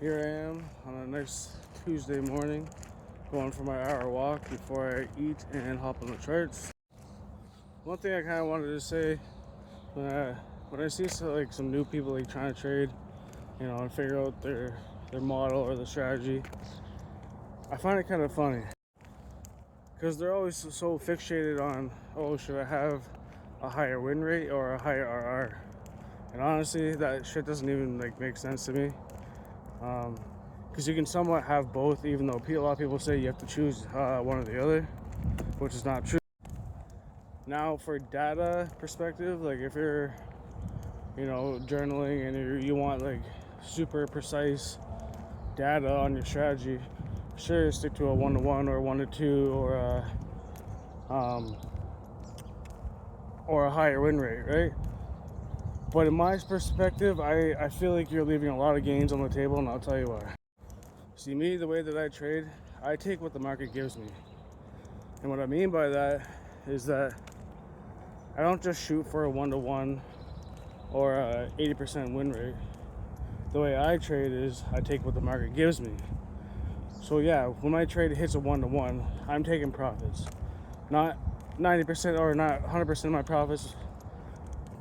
Here I am on a nice Tuesday morning, going for my hour walk before I eat and hop on the charts. One thing I kind of wanted to say, when I see some new people trying to trade, and figure out their model or the strategy, I find it kind of funny because they're always so fixated on, oh, should I have a higher win rate or a higher RR? And honestly, that shit doesn't even make sense to me. Because you can somewhat have both, even though a lot of people say you have to choose one or the other, which is not true. Now, for data perspective, if you're, journaling and you want super precise data on your strategy, sure, stick to a 1-to-1 or 1-to-2 or a higher win rate, right? But in my perspective, I feel like you're leaving a lot of gains on the table, and I'll tell you why. See, me, the way that I trade, I take what the market gives me. And what I mean by that is that I don't just shoot for a 1-to-1 or a 80% win rate. The way I trade is I take what the market gives me. So yeah, when my trade hits a 1-to-1, I'm taking profits. Not 90% or not 100% of my profits,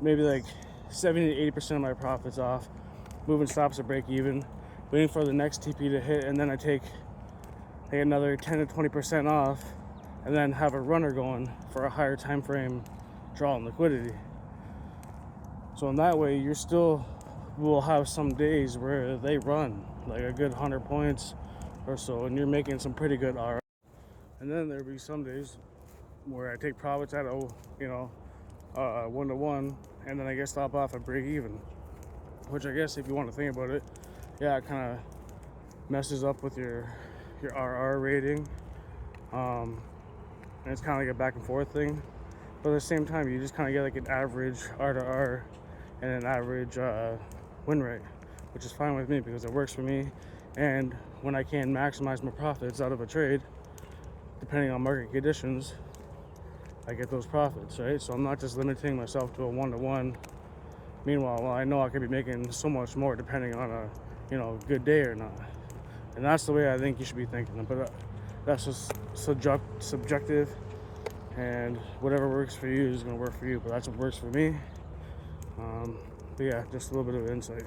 maybe 70 to 80% of my profits off, moving stops to break even, waiting for the next TP to hit, and then I take another 10 to 20% off, and then have a runner going for a higher time frame draw and liquidity. So in that way, you still will have some days where they run a good 100 points or so, and you're making some pretty good RR. And then there'll be some days where I take profits at 1-to-1, and then I get stop off at break even, which I guess if you want to think about it, yeah, it kind of messes up with your RR rating, and it's kind of like a back and forth thing. But at the same time, you just kind of get an average R to R and an average win rate, which is fine with me because it works for me. And when I can maximize my profits out of a trade, depending on market conditions, I get those profits, right? So I'm not just limiting myself to a 1-to-1. Meanwhile, I know I could be making so much more depending on a good day or not. And that's the way I think you should be thinking. But that's just subjective, and whatever works for you is going to work for you. But that's what works for me. But yeah, just a little bit of insight.